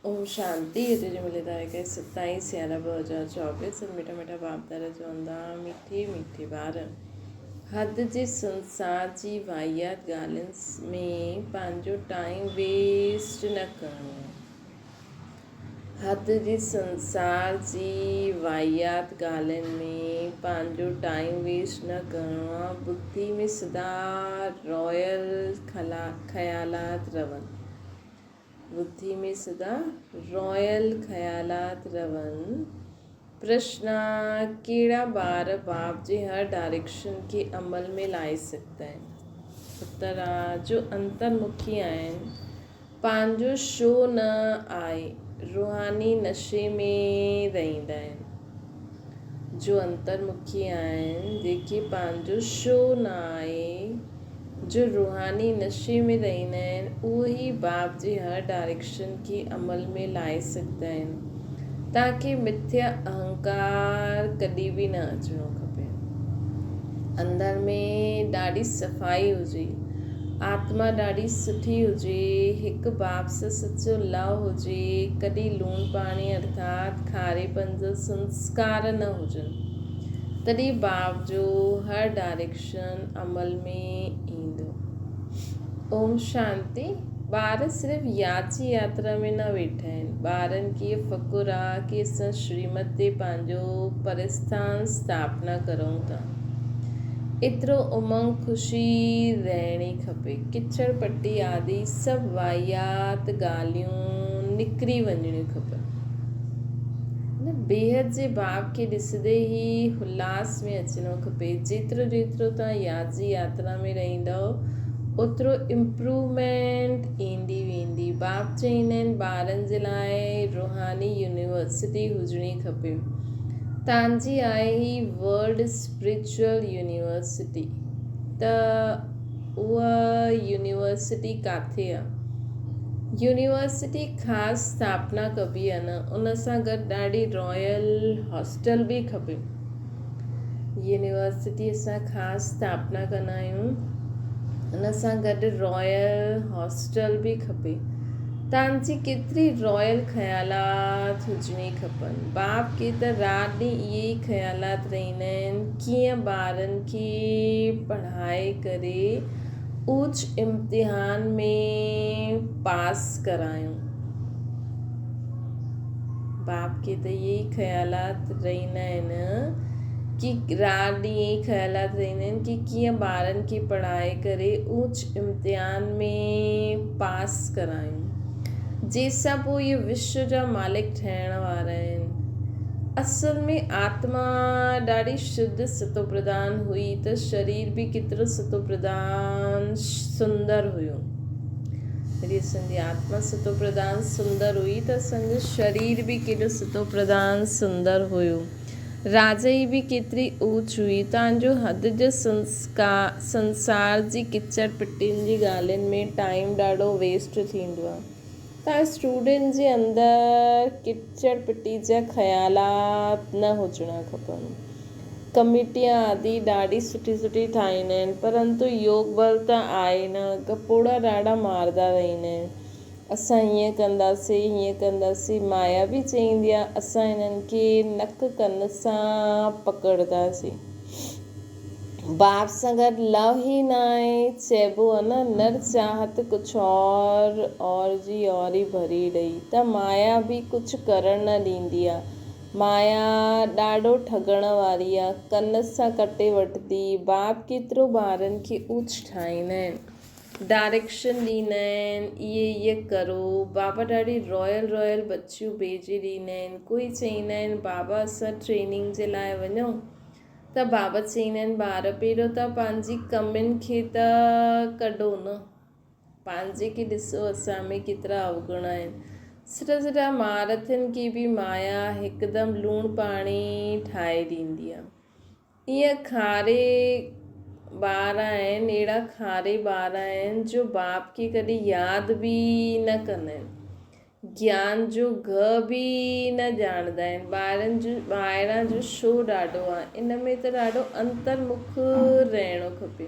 ओम शांति। ये तुझे मिलेदायक है 27/11/2024। मीठा मीठा बाप दादा चवंदा मीठे मीठे ॿार हद जे संसार जी वाहियात ॻाल्हियुनि में पंहिंजो टाइम वेस्ट न करिणो। हद जे संसार जी वाहियात ॻाल्हियुनि में पंहिंजो टाइम वेस्ट न करिणो आहे। बुद्धि में सदा रॉयल ख़यालात रहनि। बुद्धि में सदा रॉयल ख़यालात रहनि। प्रश्न: कहिड़ा ॿार बाप जे हर डायरेक्शन खे अमल में लाए सघंदा आहिनि? उत्तर आहे जो अंतर्मुखी आहिनि। पंहिंजो शो न आहे, रूहानी नशे में रहंदा आहिनि। जो अंतर्मुखी आहिनि, जेके पंहिंजो शो न आहे, जो रूहानी नशे में रहंदा आहिनि, उहे ई बाप जे हर डायरेक्शन खे अमल में लाए सघंदा आहिनि। तव्हांखे मिथ्या अहंकार कॾहिं बि न अचिणो खपे। अंदर में ॾाढी सफ़ाई हुजे, आत्मा ॾाढी सुठी हुजे, हिकु बाप सां सचो लव हुजे, कॾहिं लूण पाणी अर्थात खारेपन जा संस्कार न हुजनि, तॾहिं बाप जो हर डायरेक्शन अमल में ईंदो। ओम शांति। ॿार सिर्फ़ु यादि जी यात्रा में न वेठा आहिनि। ॿारनि खे इहो फ़ख़ुरु आहे कि असां श्रीमत ते पंहिंजो परिस्थान स्थापना करूं था। एतिरो उमंग ख़ुशी रहणी खपे। किचड़ पटी आदि सभु वाहियात ॻाल्हियूं निकिरी वञणियूं खपनि। बेहद जे बाप खे ॾिसंदे ई उल्लास में अचिणो खपे। जेतिरो जेतिरो तव्हां यादि जी यात्रा में रहंदव, ओतिरो इम्प्रूवमेंट ईंदी वेंदी। बाप चवंदा आहिनि ॿारनि जे लाइ रूहानी यूनिवर्सिटी हुजणी खपे। तव्हांजी आहे ही वर्ल्ड स्पिरिचुअल यूनिवर्सिटी। त उहा यूनिवर्सिटी किथे आहे? यूनिवर्सिटी ख़ासि स्थापना कबी आहे न, उन सां गॾु ॾाढी रॉयल हॉस्टल बि खपे। यूनिवर्सिटी असां ख़ासि स्थापना कंदा आहियूं, उन सां गॾु रॉयल हॉस्टल बि खपे। तव्हांजी केतिरी रॉयल ख़यालात हुजणी खपनि। बाप खे त राति ॾींहुं इहे ई ख़यालात रहंदा आहिनि, कीअं ॿारनि खे पढ़ाए करे ऊच इम्तिहान में पास करायूं। बाप खे त इहे ई ख़यालात रहंदा आहिनि कि राति ॾींहुं इहे ई ख़यालात रहंदा आहिनि कि कीअं ॿारनि खे पढ़ाए करे ऊच इम्तिहान में पास करायूं, जंहिंसां पोइ इहे विश्व जा मालिक ठहिण वारा आहिनि। असल में आत्मा ॾाढी शुद्ध सतो प्रधान हुई त शरीर बि केतिरो सतो प्रधान सुंदर हुयो। जॾहिं असांजी आत्मा सतो प्रधान सुंदर हुई त असांजो शरीर बि केॾो सतो प्रधान सुंदर हुयो। राजाई बि केतिरी ऊच हुई। तव्हांजो हद जो संसार जी किचड़ पिटियुनि जी ॻाल्हियुनि में टाइम ॾाढो वेस्ट थींदो आहे। तव्हां स्टूडेंट जे अंदरि किचड़ पिटी जा ख़यालात न हुजणा खपनि। कमिटियां आदि ॾाढी सुठी सुठी ठाहींदा आहिनि, परंतु योग बल त आहे न, गपोड़ा ॾाढा मारदा रहंदा आहिनि। असां हीअं कंदासीं, हीअं कंदासीं। माया बि चवंदी आहे असां हिननि खे नक कन सां पकड़ंदासीं। बाप सां गॾु लव ई न आहे। चइबो आहे न, नर चाहत कुझु और जी और ई भरी ॾेई। त माया बि कुझु करण न ॾींदी आहे। माया ॾाढो ठगण वारी आहे, कन सां कटे वठंदी। बाप केतिरो ॿारनि खे ऊच ठाहींदा आहिनि, डायरेक्शन ॾींदा आहिनि, इहे करो। बाबा ॾाढी रॉयल बच्चियूं भेजे ॾींदा आहिनि। कोई चवंदा आहिनि बाबा असां ट्रेनिंग जे लाइ वञूं, त बाबा चवंदा आहिनि ॿार पहिरियों त पंहिंजी कमियुनि खे त कढो न, पंहिंजे खे ॾिसो असां में केतिरा अवगुण आहिनि। सुठा महारथियुनि खे बि माया हिकदमि लूणु पाणी ठाहे ॾींदी आहे। ईअं खारे ॿार आहिनि, अहिड़ा खारे ॿार आहिनि जो बाप खे कॾहिं यादि बि न कंदा आहिनि, ज्ञान जो घ बि न ॼाणंदा आहिनि। ॿारनि जो ॿाहिरां जो शो ॾाढो आहे, इन में त ॾाढो अंतर्मुख रहणो खपे।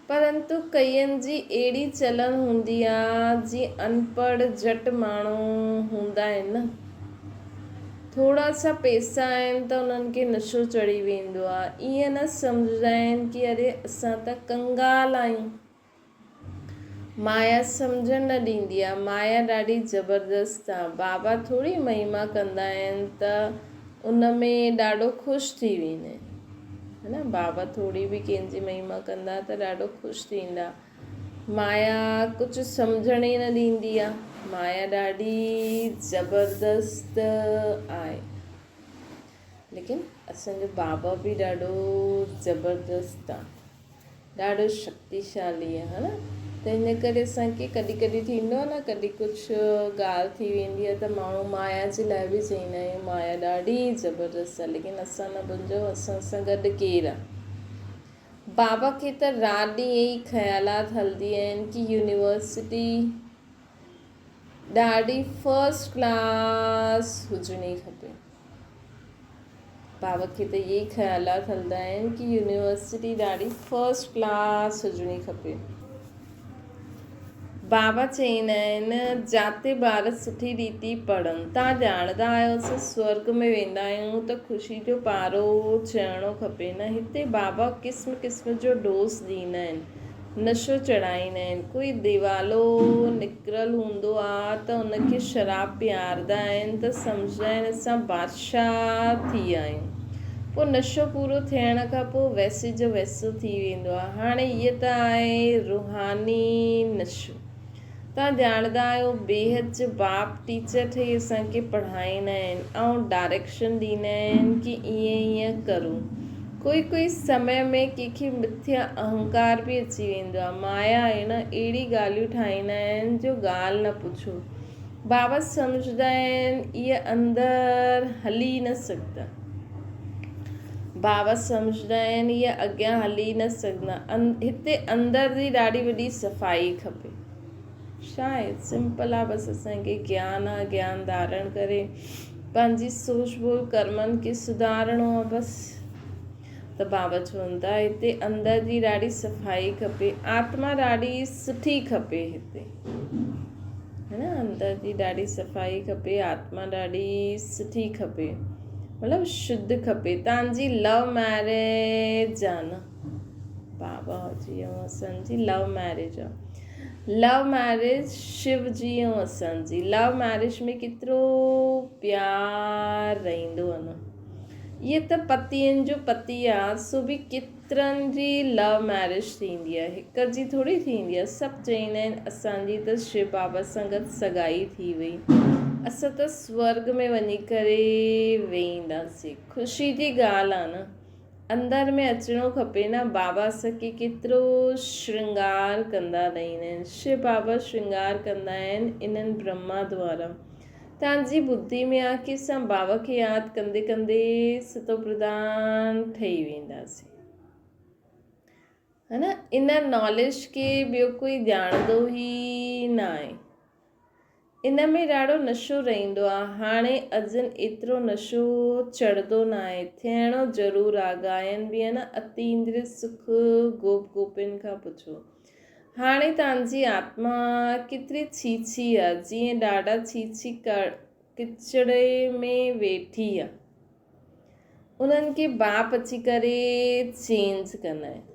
परंतु कईअनि जी अहिड़ी चलन हूंदी आहे जीअं अनपढ़ झटि माण्हू हूंदा आहिनि न, थोरा सा पैसा आहिनि त उन्हनि खे नशो चढ़ी वेंदो आहे। ईअं न सम्झंदा आहिनि कि अरे असां त कंगाल आहियूं। माया सम्झण न ॾींदी आहे, माया ॾाढी ज़बरदस्त आहे। बाबा थोरी महिमा कंदा आहिनि त उन में ॾाढो ख़ुशि थी वेंदा आहिनि, है न। बाबा थोरी बि कंहिंजी महिमा कंदा त ॾाढो ख़ुशि थींदा। माया कुझु सम्झण ई न ॾींदी आहे, माया ॾाढी ज़बरदस्त आहे। लेकिन असांजो बाबा बि ॾाढो ज़बरदस्त आहे, ॾाढो शक्तिशाली आहे, है न। त हिन करे असांखे कॾहिं कॾहिं थींदो आहे न, कॾहिं कुझु ॻाल्हि थी वेंदी आहे त माण्हू माया जे लाइ बि चवंदा आहियूं माया ॾाढी ज़बरदस्त आहे। लेकिन असां न भुलिजो असां सां गॾु केरु आहे। बाबा खे त राति ॾींहुं ई ख़्यालात हलंदी आहिनि कि यूनिवर्सिटी ॾाढी फर्स्ट क्लास हुजणी खपे। बाबा खे त इहे ई ख़्यालात हलंदा आहिनि कि यूनिवर्सिटी ॾाढी फर्स्ट क्लास हुजणी खपे। बाबा चवंदा आहिनि जाते ॿार सुठी रीति पढ़नि। तव्हां ॼाणंदा आहियो असां स्वर्ग में वेंदा आहियूं त ख़ुशी जो पारो चढ़णो खपे न। हिते बाबा क़िस्म क़िस्म जो डोज़ ॾींदा आहिनि, नशो चढ़ाईंदा आहिनि। कोई दीवालो निकिरल हूंदो आहे त उनखे शराब पीआरींदा आहिनि त सम्झंदा आहिनि असां बादशाह थी विया आहियूं। पोइ नशो पूरो थियण खां पोइ वैसे जो वैसो थी वेंदो आहे। हाणे इहो त आहे रूहानी नशो। तव्हां ॼाणंदा आहियो बेहद जो बाप टीचर ठही असांखे पढ़ाईंदा आहिनि ऐं डायरेक्शन ॾींदा आहिनि कि ईअं ईअं करूं। कोई समय में कंहिंखे मिथ्या अहंकार बि अची वेंदो आहे, माया आहे न, अहिड़ी ॻाल्हियूं ठाहींदा आहिनि जो ॻाल्हि न पुछो। बाबा सम्झंदा आहिनि इहे अंदरि हली न सघंदा, बाबा सम्झंदा आहिनि इहे अॻियां हली न सघंदा। हिते अंदरि जी ॾाढी वॾी सफ़ाई खपे। शायदि सिंपल आहे, बसि असांखे ज्ञान आहे, ज्ञान धारण करे पंहिंजी सोच बोल कर्मनि खे सुधारणो आहे बसि। त बाबा चवंदा हिते अंदरि जी ॾाढी सफ़ाई खपे, आत्मा ॾाढी सुठी खपे हिते, है न। अंदरि जी ॾाढी सफ़ाई खपे, आत्मा ॾाढी सुठी खपे, मतिलबु शुद्ध खपे। तव्हांजी लव मैरिज आहे न, बाबा जी ऐं असांजी लव मैरिज आहे। लव मैरिज शिव जी ऐं असांजी लव मैरिज में केतिरो प्यार रहंदो आहे न। इहे त पतियुनि जो पति आहे, सो बि केतिरनि जी लव मैरिज थींदी आहे, हिक जी थोरी थींदी आहे। सभु चवंदा आहिनि असांजी त शिव बाबा सां गॾु सगाई थी वई, असां त स्वर्ग में वञी करे वेहींदासीं। ख़ुशी जी ॻाल्हि आहे न, अंदरि में अचिणो खपे न। बाबा असांखे केतिरो श्रृंगार कंदा रहंदा आहिनि, शिव बाबा श्रृंगार कंदा आहिनि इन्हनि ब्रह्मा द्वारा। तव्हांजी ॿुधी में आहे कि असां बाबा खे यादि कंदे कंदे सतो प्रधान ठही वेंदासीं, है न। इन नॉलेज खे ॿियो कोई ॼाणंदो ई न आहे। इन में ॾाढो नशो रहंदो आहे। हाणे अजन एतिरो नशो चढ़ंदो न आहे, थियणो ज़रूरु आहे। गायन बि आहे न, अतीन्द्रिय सुख गोप गोपिन खां पुछो। हाणे तव्हांजी आत्मा केतिरी छीछी आहे, जीअं ॾाढा छीछी किचड़े में वेठी आहे। उन्हनि खे बाप अची करे चेंज कंदा आहिनि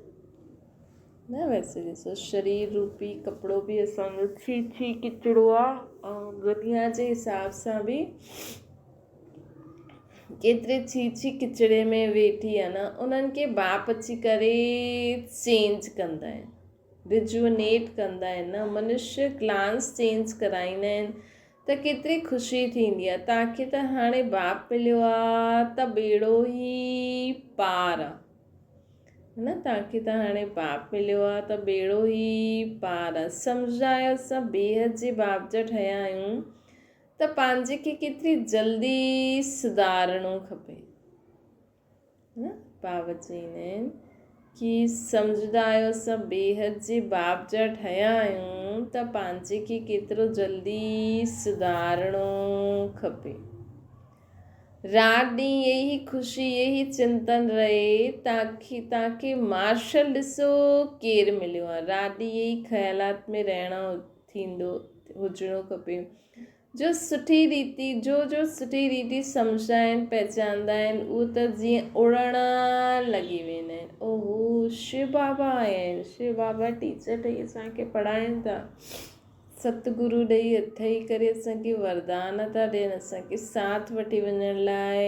न। वैसे ॾिसो शरीर रूपी कपिड़ो बि असांजो छीछी किचिड़ो आहे, ऐं दुनिया जे हिसाब सां बि केतिरे छीछी किचिड़े में वेठी आहे न। उन्हनि खे बाप अची करे चेंज कंदा आहिनि, रिजुवनेट कंदा आहिनि न। मनुष्य ग्लांस चेंज कराईंदा आहिनि त केतिरी ख़ुशी थींदी आहे। तव्हांखे त हाणे बाप मिलियो आहे त ॿेड़ो ई पार आहे, है न। तव्हांखे त हाणे बाप मिलियो आहे त ॿेड़ो ई पार आहे। सम्झायो असां बेहद जे बाप जा ठहिया आहियूं त पंहिंजे खे केतिरी जल्दी सुधारणो खपे, है न। बाबा चवंदा आहिनि कि सम्झंदा आहियो असां बेहद जे बाप जा ठहिया आहियूं त पंहिंजे खे केतिरो जल्दी सुधारणो खपे। रात ॾींहुं यही ख़ुशी यही चिंतन रहे ताकी मार्शल ॾिसो केरु मिलियो आहे। रात ॾींहुं यही ख़्यालात में रहणो थींदो हुजणो खपे। जो सुठी रीति सम्झंदा आहिनि पहचानंदा आहिनि उहो त जीअं उड़ण लॻी वेंदा आहिनि। ओहो शिव बाबा आया आहिनि। शिव बाबा टीचर ठही असांखे पढ़ाइनि था, सतगुरु ॾेई अथई करे असांखे वरदान था ॾियनि, असांखे साथ वठी वञण लाइ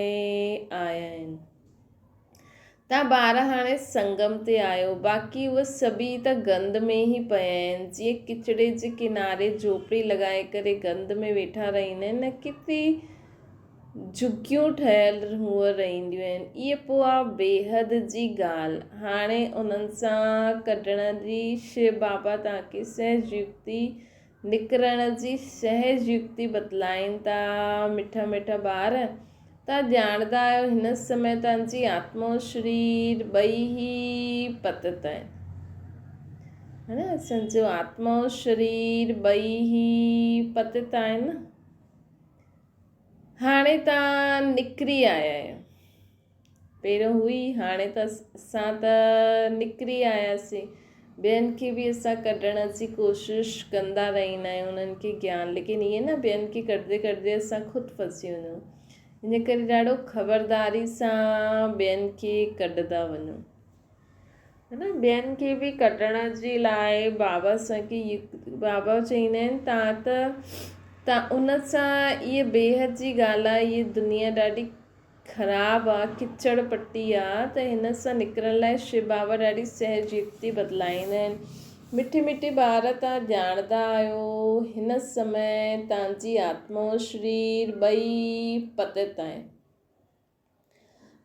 आया आहिनि। तव्हां ॿार हाणे संगम ते आहियो, बाक़ी उहे सभी त गंद में ई पिया आहिनि। जीअं किचिरे जे किनारे झोपड़ी लॻाए करे गंद में वेठा रहंदा आहिनि न, केतिरी झुगियूं ठहियल हूअ रहंदियूं आहिनि। इहा पोइ आहे बेहद जी ॻाल्हि। हाणे उन्हनि सां कढण जी शिव बाबा तव्हांखे सहज युक्ति निकिरण जी सहज युक्ति बतलाइनि था। मिठा मिठा ॿार, तव्हां ॼाणंदा आहियो हिन समय तव्हांजी आत्मा और शरीर ॿई ई पतित आहिनि, है न। असांजो आत्मा और शरीर ॿई ई पतित आहिनि। हाणे तव्हां निकिरी आया आहियो, पहिरियों हुई, हाणे त असां त निकिरी आयासीं। ॿियनि खे बि असां कढण जी कोशिशि कंदा रहंदा आहियूं, उन्हनि खे ज्ञान, लेकिन ईअं न ॿियनि खे कढंदे कढंदे असां ख़ुदि फसी वञूं। इन करे ॾाढो ख़बरदारी सां ॿियनि खे कढंदा वञो, है न। ॿियनि खे बि कढण जे लाइ बाबा असांखे बाबा चवंदा आहिनि तव्हां उन सां, इहा बेहद जी ॻाल्हि आहे। इहा दुनिया ॾाढी ख़राबु आहे, किचड़ पटी आहे, त हिन सां निकिरण लाइ शिव बाबा ॾाढी सहज युक्ति बतलाईंदा आहिनि। मिठी मिठी ॿार, तव्हां ॼाणंदा आहियो हिन समय तव्हांजी आत्मा और शरीर ॿई पतित आहिनि।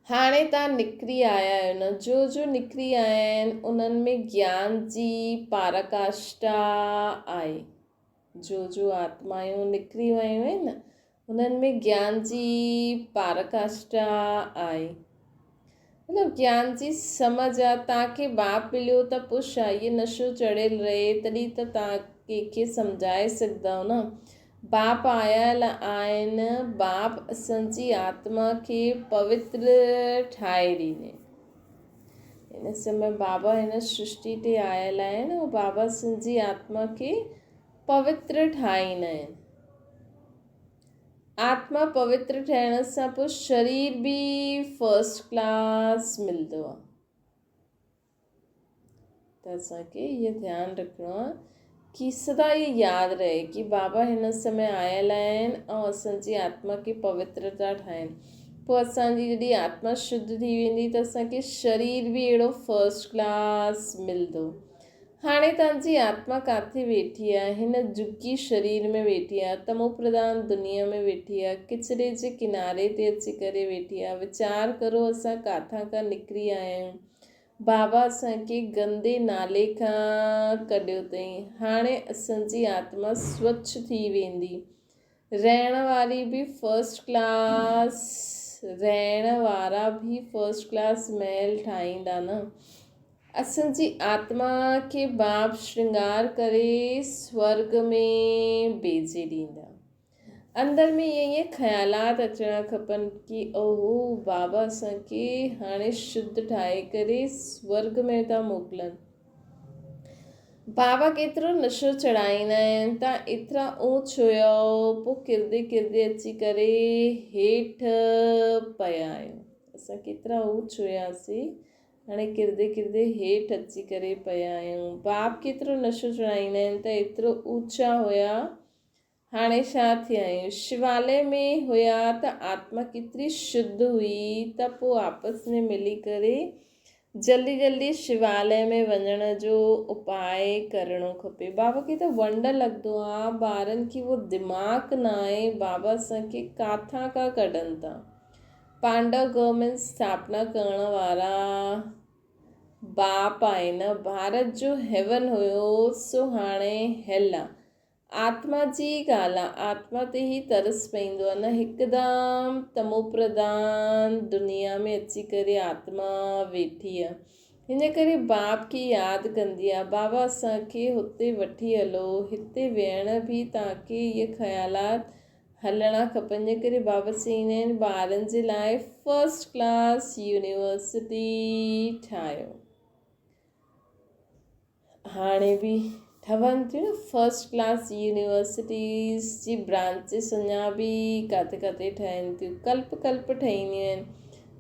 हाणे तव्हां निकिरी आया आहियो न, जो निकिरी आया आहिनि उन्हनि में ज्ञान जी पाराकाष्ठा आहे। जो आत्मायूं निकिरी वियूं आहिनि न, उन्हनि में ज्ञान जी पाराकाष्ठा आहे, मतिलबु ज्ञान जी समझ आहे। तव्हांखे बाप मिलियो त पुछ आहे, इहे नशो चढ़ियल रहे तॾहिं त तव्हां कंहिंखे सम्झाए सघंदव न। बाप आयल आहिनि, बाप असांजी आत्मा खे पवित्र ठाहे ॾींदे। हिन समय बाबा हिन सृष्टि ते आयल आहिनि, ऐं बाबा असांजी आत्मा खे पवित्र ठाहींदा आहिनि। आत्मा पवित्र ठहिण सां पोइ शरीर बि फर्स्ट क्लास मिलंदो आहे। त असांखे इहो ध्यानु रखिणो आहे कि सदा इहो यादि रहे कि बाबा हिन समय आयल आहिनि ऐं असांजी आत्मा खे पवित्र था ठाहिनि। पोइ असांजी जॾहिं आत्मा शुद्ध थी वेंदी त असांखे शरीर बि अहिड़ो फर्स्ट क्लास मिलंदो। हाणे तव्हांजी आत्मा किथे वेठी आहे? हिन झुगी शरीर में वेठी आहे, तमो प्रधान दुनिया में वेठी आहे, किचिरे जे किनारे ते अची करे वेठी आहे। वीचार करो असां किथां खां निकिरी आया आहियूं। बाबा असांखे गंदे नाले खां कढियो अथई। हाणे असांजी आत्मा स्वच्छ थी वेंदी, रहण वारी बि फर्स्ट क्लास, रहण वारा बि फर्स्ट क्लास महल ठाहींदा न। असांजी आत्मा खे बाप श्रृंगार करे स्वर्ग में भेजे ॾींदा। अंदरि में ईअं ख़्यालात अचणा खपनि कि ओहो बाबा असांखे हाणे शुद्ध ठाहे करे स्वर्ग में था मोकिलनि। बाबा केतिरो नशो चढ़ाईंदा आहिनि। तव्हां एतिरा ऊच हुयो, पोइ किरदे किरदे अची करे हेठि पिया आहियो। असां केतिरा ऊच हुयासीं, हाणे किरदे किरदे हेठि अची करे पिया आहियूं। बाप केतिरो नशो चढ़ाईंदा आहिनि त एतिरो ऊचा हुया, हाणे छा थिया आहियूं। शिवालय में हुया त आत्मा केतिरी शुद्ध हुई, त पोइ आपस में मिली करे जल्दी जल्दी शिवालय में वञण जो उपाय करणो खपे। बाबा खे त वंड लॻंदो आहे, ॿारनि खे उहो दिमाग़ न आहे बाबा असांखे किथां खां कढनि था। पांडव गवर्नमेंट स्थापना करण वारा बाप आहे न। भारत जो हेवन हुयो सो हाणे हेल आहे। आत्मा जी ॻाल्हि आहे, आत्मा ते ई तरस पवंदो आहे न। हिकदमि तमो प्रधान दुनिया में अची करे आत्मा वेठी आहे। हिन करे बाप खे यादि कंदी आहे, बाबा असांखे हुते वठी हलो, हिते वेहण बि तव्हांखे इहे ख़्यालात हलणा खपनि, जे करे बाबा चईंदा आहिनि ॿारनि जे लाइ फस्ट क्लास यूनिवर्सिटी ठाहियो। हाणे बि ठहनि थियूं न फस्ट क्लास यूनिवर्सिटीज़ जी ब्रांचिस, अञा बि किथे किथे ठहनि थियूं, कल्प कल्प ठहींदियूं आहिनि।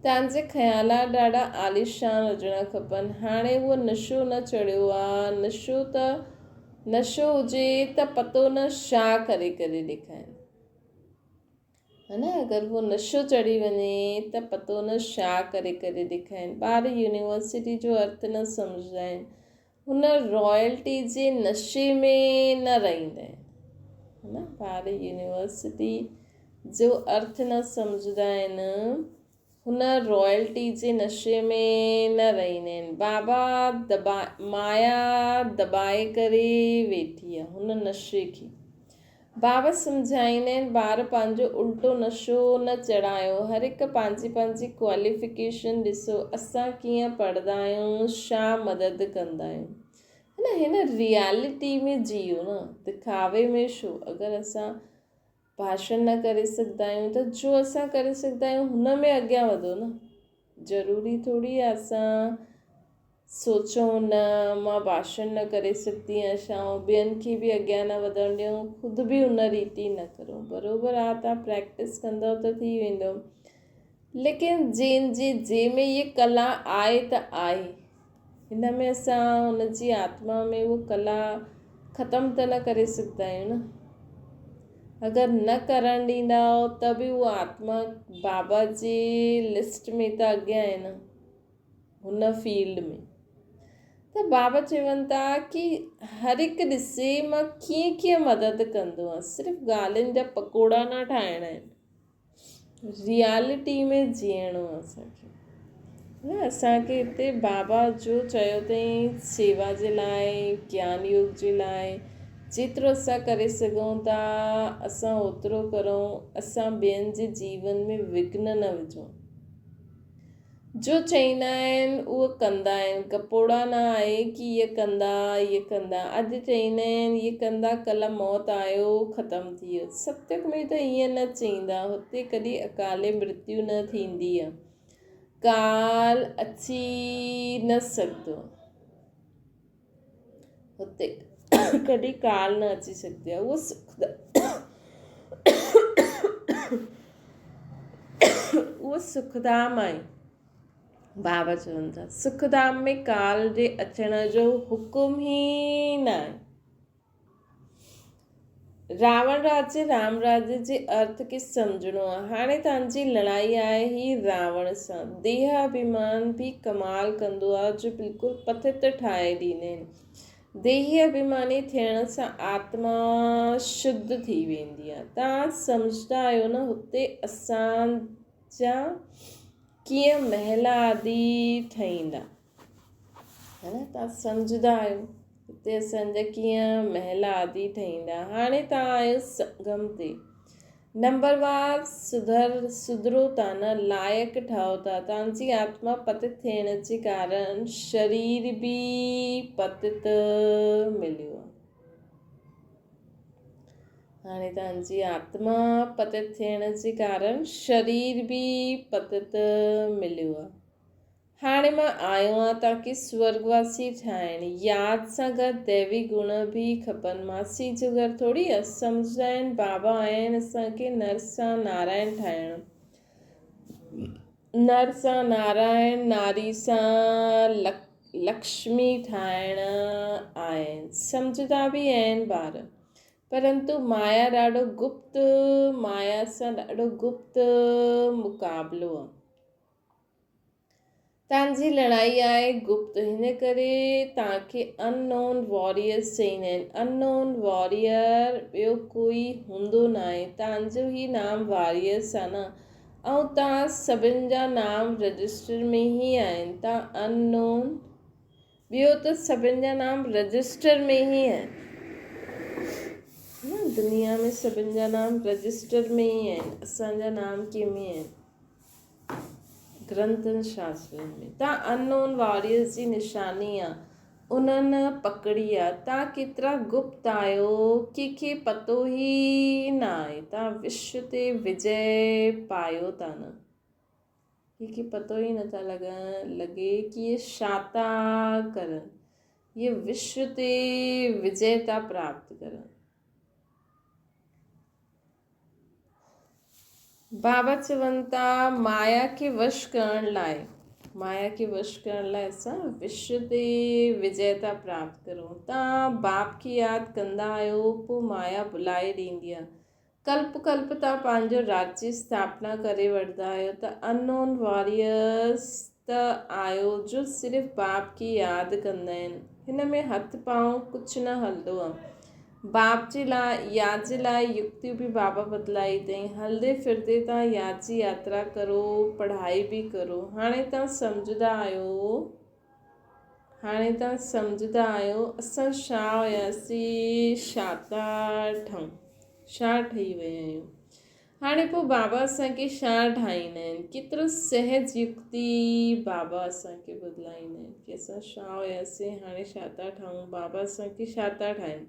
तव्हांजे ख़्यालात ॾाढा आलिशान हुजणा खपनि। हाणे उहो नशो न चढ़ियो आहे, नशो हुजे त पतो न छा करे करे ॾेखारीनि, है न। अगरि उहो नशो चढ़ी वञे त पतो न छा करे करे ॾेखारीनि। ॿार यूनिवर्सिटी जो अर्थ न सम्झंदा आहिनि, हुन रॉयल्टी जे नशे में न रहंदा आहिनि, है न। ॿार यूनिवर्सिटी जो अर्थ न सम्झंदा आहिनि, हुन रॉयल्टी जे नशे में न रहंदा आहिनि। बाबा माया दॿाए करे वेठी आहे हुन नशे खे। बाबा सम्झाईंदा आहिनि ॿार पंहिंजो उल्टो नशो न चढ़ायो, हर हिकु पंहिंजी पंहिंजी क्वालिफिकेशन ॾिसो, असां कीअं पढ़ंदा आहियूं, छा मदद कंदा आहियूं, है न। हिन रियलिटी में जियो न, दिखावे में छो। अगरि असां भाषण न करे सघंदा आहियूं त जो असां करे सघंदा आहियूं हुन में अॻियां वधो न। ज़रूरी थोरी आहे असां सोचूं न मां भाषण न करे सघंदी आहियां ऐं ॿियनि खे बि अॻियां न वधणु ॾियूं, ख़ुदि बि हुन रीति न करूं। बराबरि आहे, तव्हां प्रैक्टिस कंदव त थी वेंदो, लेकिन जंहिंमें इहे कला आहे त आहे, हिन में असां हुनजी आत्मा में उहो कला ख़तमु त न करे सघंदा आहियूं न। अगरि न करणु ॾींदा त बि उहा आत्मा बाबा जे लिस्ट में त अॻियां आहे न, हुन फील्ड में। त बाबा चवनि था कि हर हिकु ॾिसे मां कीअं कीअं मदद कंदो आहे, सिर्फ़ु ॻाल्हियुनि जा पकोड़ा न ठाहिणा आहिनि, रियलिटी में जीअणो आहे असांखे। असांखे हिते बाबा जो चयो अथई सेवा जे लाइ, ज्ञान योग जे लाइ जेतिरो असां करे सघूं था असां ओतिरो करूं, असां ॿियनि जे जीवन में विघ्न न विझूं। जो चईंदा आहिनि उहो कंदा आहिनि, कपोड़ा न आहे कि इहे कंदा। अॼु चईंदा आहिनि इहे कंदा, कल्ह मौत आयो ख़तमु थी वियो। सत्संग में त ईअं न चईंदा, हुते कॾहिं अकाले मृत्यु न थींदी आहे, काल अची न सघंदो, हुते कॾहिं काल न अची सघंदी आहे। उहो सुखधाम आहे। बाबा चवनि था सुखधाम में काल जे अचण जो हुकुम ई न आहे। रावण राज्य राम राज्य जे अर्थ खे सम्झणो आहे। हाणे तव्हांजी लड़ाई आहे ही रावण सां। देह अभिमान बि कमाल कंदो आहे, जो बिल्कुलु पथित ठाहे ॾींदा आहिनि। देही अभिमानी थियण सां आत्मा शुद्ध थी वेंदी आहे। तव्हां सम्झंदा आहियो न हुते असांजा कीअं महल आदि ठहींदा, है न। तव्हां सम्झंदा आहियो हिते असांजा कीअं महल आदि ठहींदा। हाणे तव्हां आहियो संगम ते, नंबरवार सुधरो था न, लाइक़ु ठहो था। तव्हांजी आत्मा पतित थियण जे कारण शरीर बि पतित मिलियो आहे। हाणे तव्हांजी आत्मा पतित थियण जे कारण शरीर बि पतित मिलियो आहे। हाणे मां आयो आहियां ताकी स्वर्गवासी ठाहिण, यादि सां गॾु दैवी गुण बि खपनि। मासी जो घर थोरी आहे, सम्झंदा आहिनि बाबा आहिनि असांखे नर सां नारायण ठाहिणु, नर सां नारायण, नारी सां लक्ष्मी ठाहिण आहिनि। सम्झंदा बि आहिनि ॿार, परंतु माया सां ॾाढो गुप्त मुक़ाबिलो आहे। तव्हांजी लड़ाई आहे गुप्त, हिन करे तव्हांखे अननोन वॉरियर्स चईंदा आहिनि। अननोन वॉरियर ॿियो कोई हूंदो न आहे, तव्हांजो ई नाम वॉरियर्स आहे न, ऐं तव्हां सभिनि जा नाम रजिस्टर में ई आहिनि। तव्हां अननोन, ॿियो त सभिनि जा नाम रजिस्टर में ई आहिनि न, दुनिया में सभिनि जा नाम रजिस्टर में ई आहिनि। असांजा नाम कंहिंमें आहिनि? ग्रंथनि शास्त्रनि में। तव्हां अननोन वॉरियर्स जी निशानी आहे। उन्हनि पकड़ी आहे। तव्हां केतिरा गुप्त आहियो कंहिंखे पतो ई न आहे। तव्हां विश्व ते विजय पायो था न, कंहिंखे पतो ई नथा लॻे कि इहे छा था करनि, ये विश्व ते विजय था प्राप्त करनि। बाबा चवनि था माया खे वश करण लाइ असां विश्व ते विजय था प्राप्त करूं। तव्हां बाप खे यादि कंदा आहियो, पोइ माया भुलाए ॾींदी आहे। कल्प कल्प तव्हां पंहिंजो राज्य जी स्थापना करे वठंदा आहियो। त अननोन वॉरियर्स त आहियो जो सिर्फ़ु बाप खे यादि कंदा आहिनि। हिन में हथ पांव कुझु न हलंदो आहे। बाप जे लाइ यादि जे लाइ युक्तियूं बि बाबा बदिलाई अथई। हलंदे फिरदे तव्हां यादि जी यात्रा करो, पढ़ाई बि करो। हाणे तव्हां सम्झंदा आहियो असां छा हुयासीं, छा ठही विया आहियूं। हाणे पोइ बाबा असांखे छा ठाहींदा आहिनि, केतिरो सहज युक्ति बाबा असांखे ॿुधाईंदा आहिनि कि असां छा हुयासीं, हाणे छा था ठहूं, बाबा असांखे छा था ठाहिनि।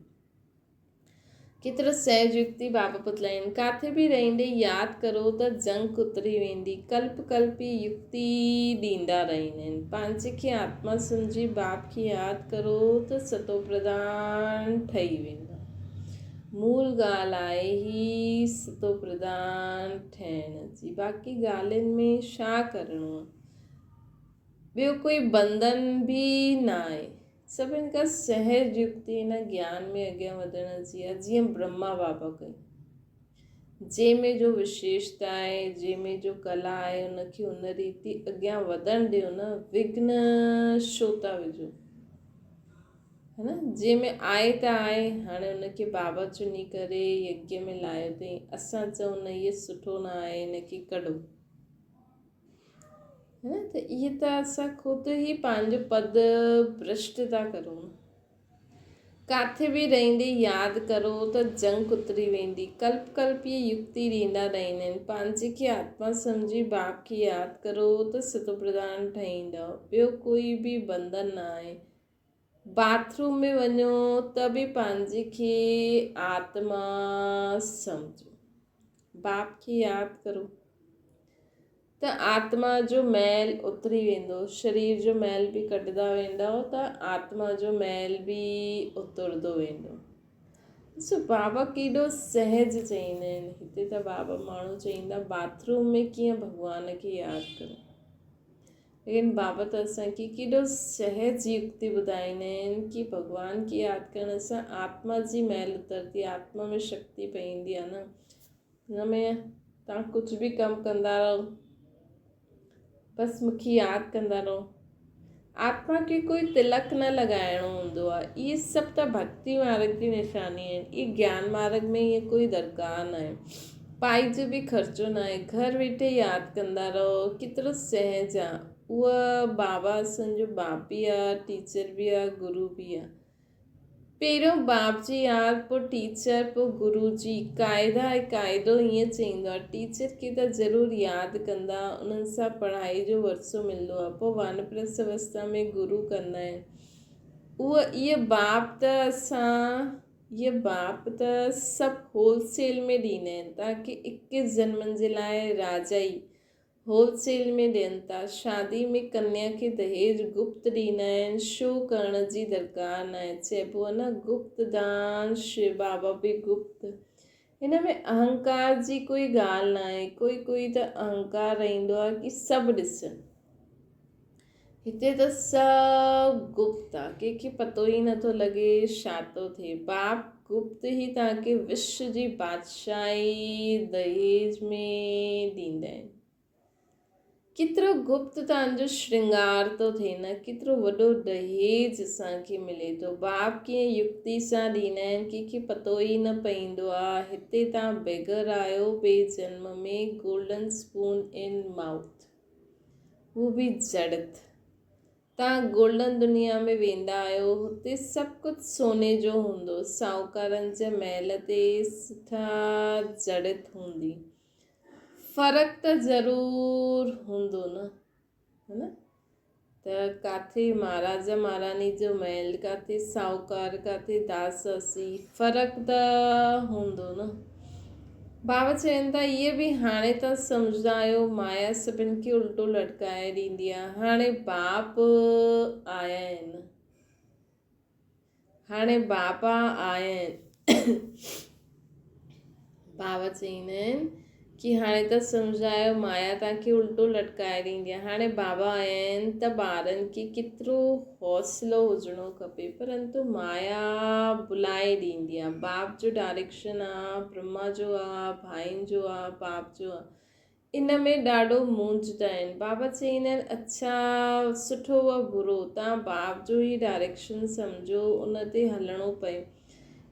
केतिरो सहज युक्ति बाबा ॿुधाइनि। किथे बि रहंदे यादि करो त जंग उतरी वेंदी। कल्प कल्पी युक्ति ॾींदा रहंदा आहिनि। पंहिंजे खे आत्मा सम्झी बाप खे यादि करो त सतो प्रधान ठही वेंदा। मूल ॻाल्हि आहे ही सतो प्रधान ठहिण जी। बाक़ी ॻाल्हियुनि में छा करिणो आहे, ॿियो कोई बंधन बि न आहे। सभिनि खां सहज युक्ति हिन ज्ञान में अॻियां वधण जी आहे, जीअं ब्रह्मा बाबा कई। जंहिंमें जो विशेषता आहे, जंहिंमें जो कला आहे, उनखे उन रीति अॻियां वधण ॾियो न। विघ्न छो था विझो, है न। जंहिंमें आहे त आहे, हाणे उनखे बाबा चुनी करे यज्ञ में लायो अथई। असां चऊं न इहे सुठो न आहे, इनखे कढो, है न। त इहे त असां ख़ुदि ई पंहिंजो पद भ्रष्ट था करूं। किथे बि रहंदे यादि करो त जंग उतरी वेंदी। कल्प कल्प इहे युक्ति ॾींदा रहंदा आहिनि। पंहिंजे खे आत्मा सम्झी बाप खे यादि करो त सतो प्रधान ठहींदव। ॿियो कोई बि बंधन न आहे। बाथरूम में वञो त बि पंहिंजे खे आत्मा सम्झो, बाप खे यादि करो त आत्मा जो मैल उतरी वेंदो। शरीर जो मैल बि कढंदा वेंदव त आत्मा जो मैल बि उतरंदो वेंदो। ॾिसो बाबा केॾो सहज चईंदा आहिनि। हिते त बाबा माण्हू चईंदा बाथरूम में कीअं भॻवान खे यादि करो, लेकिन बाबा त असांखे केॾो सहज युक्ति ॿुधाईंदा आहिनि कि भॻवान खे यादि करण सां आत्मा जी मैल उतरती, आत्मा में शक्ति पवंदी आहे न। हिन में तव्हां कुझु बि कमु कंदा रहो, बसि मूंखे यादि कंदा रहो। आत्मा खे कोई तिलक न लॻाइणो हूंदो आहे। इहे सभु त भक्ति मार्ग जी निशानी आहिनि। इहे ज्ञान मार्ग में इहे कोई दरकार न आहे। पाई जो बि ख़र्चो न आहे। घर वेठे यादि कंदा रहो, केतिरो सहज आहे। उहा बाबा असांजो बाप बि आहे, टीचर बि आहे, गुरू बि आहे। पहिरियों बाप जी यादि, पोइ टीचर, पोइ गुरू जी। क़ाइदो हीअं चईंदो आहे, टीचर खे त ज़रूरु यादि कंदा, उन्हनि सां पढ़ाई जो वरसो मिलंदो आहे। पोइ वानप्रस्थ अवस्था में गुरू कंदा आहिनि। इहे बाप त सभु होलसेल में ॾींदा आहिनि। तव्हांखे 21 जन्मनि जे लाइ राजा ई होलसेल में ॾियनि था। शादी में कन्या खे दहेज गुप्त ॾींदा आहिनि। शो करण जी दरकार न आहे। चइबो आहे न गुप्त दान शिव बाबा बि गुप्त। हिन में अहंकार जी कोई ॻाल्हि न आहे। कोई त अहंकार रहंदो आहे कि सभु ॾिसनि। हिते त सभु गुप्त आहे, कंहिंखे पतो ई नथो लॻे छा थो थिए। बाप गुप्त ई तव्हांखे विश्व जी बादशाही दहेज में ॾींदा आहिनि। केतिरो गुप्त तव्हांजो श्रृंगार थो थिए न, केतिरो वॾो दहेज असांखे मिले थो। बाप कीअं युक्ति सां ॾींदा आहिनि, कंहिंखे पतो ई न पवंदो आहे। हिते तव्हां बेगर आहियो ॿिए जन्म में, गोल्डन स्पून इन माउथ, हू बि जड़त। तव्हां गोल्डन दुनिया में वेंदा आहियो, हुते सभु कुझु सोने जो हूंदो। साहूकारनि जे महल ते सुठा जड़त हूंदी। फ़र्क़ु त ज़रूरु हूंदो न, है न। त काथे महाराजा महारानी जो महल, काथे साहूकार, काथे दासी, फ़र्क़ु त हूंदो न। बाबा चवनि था इहे बि हाणे त सम्झंदा आहियो, माया सभिनि खे उल्टो लटकाए ॾींदी आहे। हाणे बाप आया आहिनि, हाणे बाबा आया आहिनि। बाबा चवंदा आहिनि कि हाणे त सम्झायो, माया तव्हांखे उल्टो लटकाए ॾींदी आहे। हाणे बाबा आया आहिनि त ॿारनि खे केतिरो हौसलो हुजिणो खपे, परंतु माया बुलाए ॾींदी आहे। बाप जो डायरेक्शन आहे, ब्रह्मा जो आहे, भाइनि जो आहे, बाप जो आहे। इन में ॾाढो मूंझता आहिनि। बाबा चवंदा आहिनि अच्छा सुठो व बुरो, तव्हां बाप जो ई डायरेक्शन सम्झो, उन ते हलणो पए।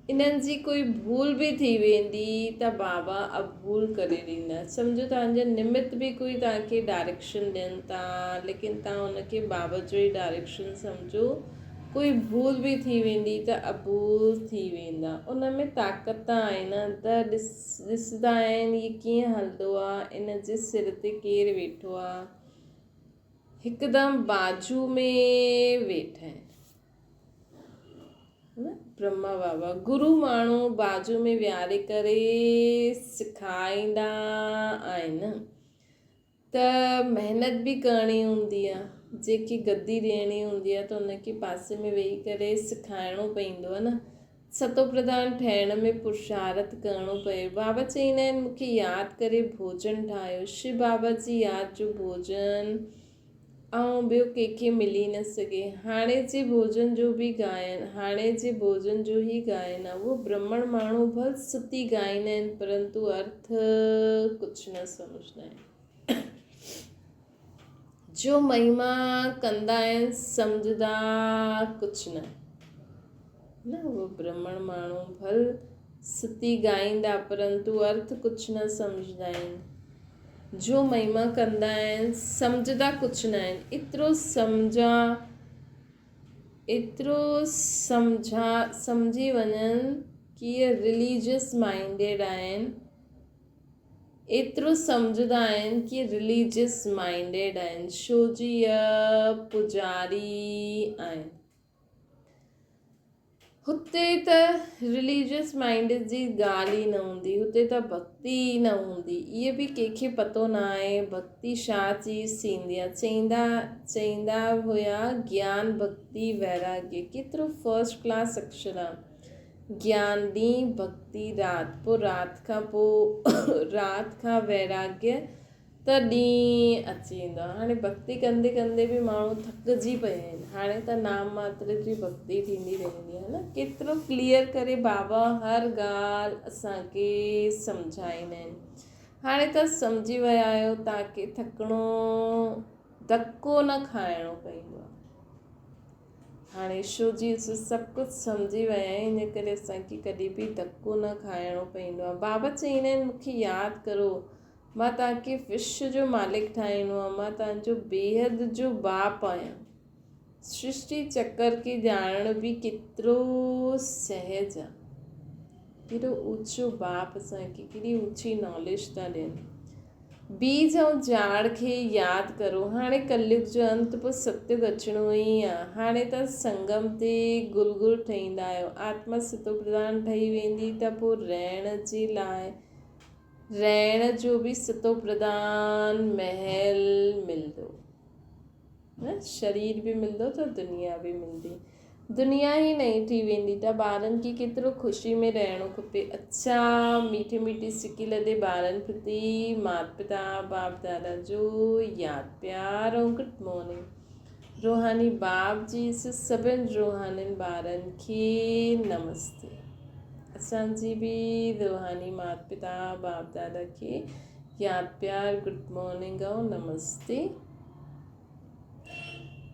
इन्हनि जी कोई भूल बि थी वेंदी त बाबा अबूल करे ॾींदा। सम्झो तव्हांजा निमित बि कोई तव्हांखे डायरेक्शन ॾियनि था, लेकिन तव्हां उनखे बाबा जो ई डायरेक्शन सम्झो। कोई भूल बि थी वेंदी त अबूल थी वेंदा। उन में ताक़त आहे न, त ॾिसंदा आहिनि इहे कीअं हलंदो आहे, इन जे सिर ते केरु वेठो आहे। हिकदमि बाजू में वेठा आहिनि न ब्रह्मा बाबा। गुरु माण्हू बाजू में विहारे करे सेखारींदा आहिनि। त महिनत बि करणी हूंदी आहे। जेकी गद्दी ॾियणी हूंदी आहे त उनखे पासे में वेही करे सेखारिणो पवंदो आहे न। सतो प्रधान ठहिण में पुरुषार्थ करिणो पए। बाबा चवंदा आहिनि मूंखे यादि करे भोजन ठाहियो। शिव बाबा जी यादि जो भोजन ऐं ॿियो कंहिंखे मिली न सघे। हाणे जे भोजन जो बि गायन, हाणे जे भोजन जो ई गायन आहे। उहो ब्राह्मण माण्हू भल सुती ॻाईंदा आहिनि, परंतु अर्थ कुझु न सम्झंदा आहिनि। जो महिमा कंदा आहिनि सम्झंदा कुझु न। उहो ब्राह्मण माण्हू भल सुती ॻाईंदा, परंतु अर्थ कुझु न सम्झंदा आहिनि। जो महिमा कंदा आहिनि सम्झंदा कुझु न आहिनि। सम्झी वञनि कि इहे रिलीजियस माइंडेड आहिनि। एतिरो सम्झंदा आहिनि कि रिलीजियस माइंडेड आहिनि, छो जी पुजारी आहिनि। हुते त रिलीजियस माइंड जी ॻाल्हि ई न हूंदी, हुते त भक्ति ई न हूंदी। इहे बि कंहिंखे पतो न आहे भक्ति छा चीज़ थींदी आहे। चईंदा हुया ज्ञान भक्ति वैराग्य। केतिरो फर्स्ट क्लास अक्षर आहे। ज्ञान ॾींहुं, भक्ति राति, पोइ राति खां वैराग्य त ॾींहुं अची वेंदो आहे। हाणे भक्ति कंदे कंदे बि माण्हू थकिजी पिया आहिनि। हाणे त नाम मात्र जी भक्ति थींदी रहंदी आहे न। केतिरो क्लियर करे बाबा हर ॻाल्हि असांखे सम्झाईंदा आहिनि। हाणे त सम्झी विया आहियो, तव्हांखे धक्को न खाइणो पवंदो आहे। हाणे छो जी सभु कुझु सम्झी विया आहियूं, इन करे असांखे कॾहिं बि धक्को न खाइणो पवंदो आहे। बाबा चवंदा आहिनि मूंखे यादि करो, मां तव्हांखे विश्व जो मालिक ठाहींदो आहे, मां तव्हांजो बेहद जो बाप आहियां। सृष्टि चक्र खे ॼाणण बि केतिरो सहज आहे। केॾो ऊचो बाप असांखे केॾी ऊची नॉलेज था ॾियनि। बीज ऐं झाड़ खे यादि करो। हाणे कलयुग जो अंत, पोइ सत्युग अचिणो ई आहे। हाणे त संगम ते गुल गुल ठहींदा आहियो। आत्मा सतो प्रधान ठही वेंदी त पोइ रहण जो बि सतो प्रधान महल मिलंदो न। शरीर बि मिलंदो त दुनिया बि मिलंदी। दुनिया ई नई थी वेंदी त ॿारनि खे केतिरो ख़ुशी में रहणो खपे। अच्छा मीठी मीठी सिकी लदे ॿारनि प्रति माता पिता बाप दादा जो यादि प्यार ऐं गुड मॉर्निंग। रूहानी बाप जी सभिनि रूहानी ॿारनि खे नमस्ते। असांजी बि रूहानी माता पिता बाप दादा खे यादि प्यार गुड मॉर्निंग ऐं नमस्ते।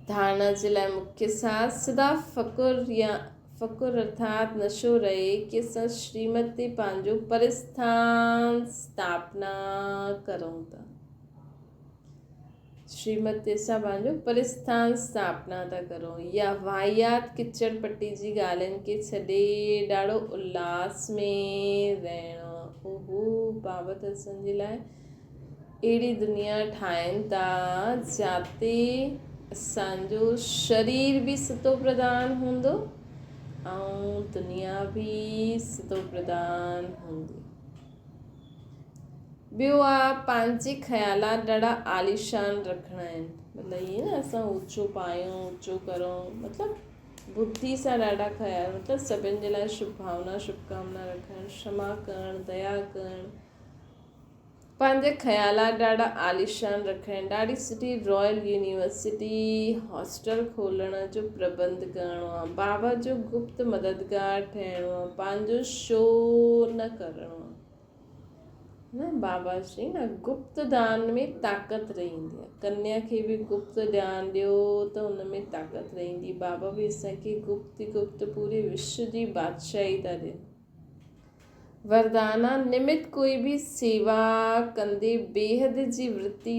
धारणा जे लाइ मुख्य साथ सदा फ़कुर अर्थात नशो रहे कि असां श्रीमत ते पंहिंजो परिस्थान स्थापना करूं था। श्रीमत ते असां पंहिंजो परिस्थान स्थापना था करूं, या वाहियात किचड़ पटी जी ॻाल्हियुनि खे छॾे ॾाढो उल्लास में रहणो। ओहो बाबा त असांजे लाइ अहिड़ी दुनिया ठाहिनि था जिते असांजो शरीर भी सतो प्रधान हूंदो ऐं दुनिया भी सतो प्रधान हूंदी। ॿियो आहे पंहिंजे ख़्यालात ॾाढा आलीशान रखणा आहिनि। मतिलबु ईअं न असां ऊचो पायूं ऊचो करूं, मतिलबु बुद्धि सां ॾाढा ख़्याल, मतिलबु सभिनि जे लाइ शुभ भावना शुभकामना रखणु, क्षमा करणु, दया करणु, पंहिंजे ख़्यालात ॾाढा आलीशान रखणु, ॾाढी सुठी रॉयल यूनिवर्सिटी हॉस्टल खोलण जो प्रबंध करिणो आहे, बाबा जो गुप्त मददगार ठहिणो आहे, पंहिंजो शो न करिणो आहे न। बाबा चई न गुप्त दान में ताक़त रहंदी आहे। कन्या खे बि गुप्त ध्यानु ॾियो त हुन में ताक़त रहंदी। बाबा बि असांखे गुप्त पूरे विश्व जी बादशाही था ॾियनि। वरदाना निमित कोई भी सेवा कंदे बेहद जी वृत्ति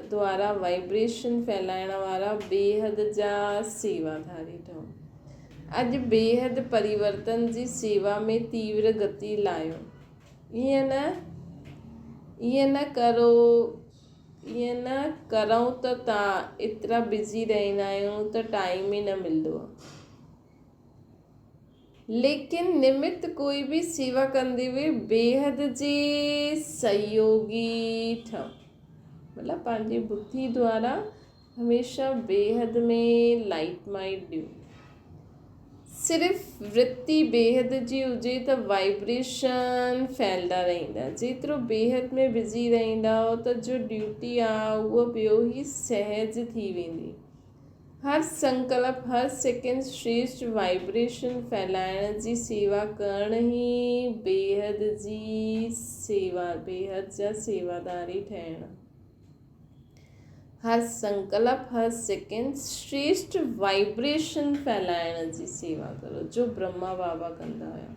द्वारा वाइब्रेशन फैलाइण वारा बेहद जा सेवाधारी ठहो। अॼु बेहद परिवर्तन जी सेवा में तीव्र गति लायो। ईअं न करूं त तव्हां एतिरा बिज़ी रहंदा आहियूं त टाइम ई न मिलंदो आहे। लेकिन निमित्त कोई भी सेवा कंदे हुए बेहद जे सहयोगी ठहो। मतिलबु पंहिंजी बुद्धि द्वारा हमेशा बेहद में लाइट माइट ॾियो। सिर्फ़ु वृत्ति बेहद जी हुजे त वाइब्रेशन फैलंदा रहंदा। जेतिरो बेहद में बिज़ी रहंदा त जो ड्यूटी आहे उहा ॿियो ई सहज थी वेंदी। हर संकल्प हर सेकेंड श्रेष्ठ वाइब्रेशन फैलाइण जी सेवा करण ही बेहद जी सेवा, बेहद जा सेवादारी ठहिण। हर संकल्प हर सेकेंड श्रेष्ठ वाइब्रेशन फैलाइण जी सेवा करो, जो ब्रह्मा बाबा कंदा हुया।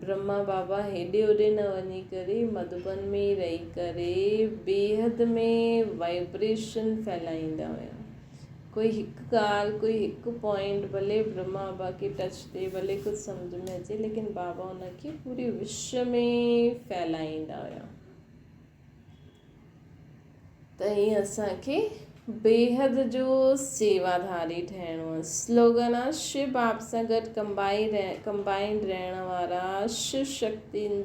ब्रह्मा बाबा हेॾे होॾे न वञी करे मधुबन में ई रही करे बेहद में वाइब्रेशन फैलाईंदा हुया। कोई हिकु ॻाल्हि कोई हिकु पॉइंट भले ब्रह्मा बाबा खे टच थिए, भले कुझु सम्झ में अचे, लेकिन बाबा हुनखे पूरे विश्व में फैलाईंदा हुया। त हीअं असांखे बेहद जो सेवाधारी ठहिणो आहे। स्लोगन आहे शिव बाप सां गॾु कंबाइंड रहण वारा शिव शक्तियुनि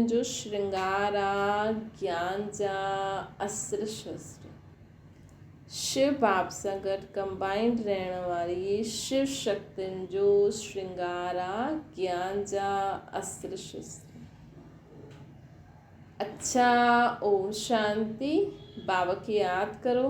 जो श्रृंगार आहे, ज्ञान जा अस्त्र शस्त्र। शिव बाप सां गॾु कंबाइंड रहण वारी शिव शक्तियुनि जो श्रृंगार आहे, ज्ञान जा अस्त्र शस्त्र। अच्छा, ओम शांति। बाबा की याद करो।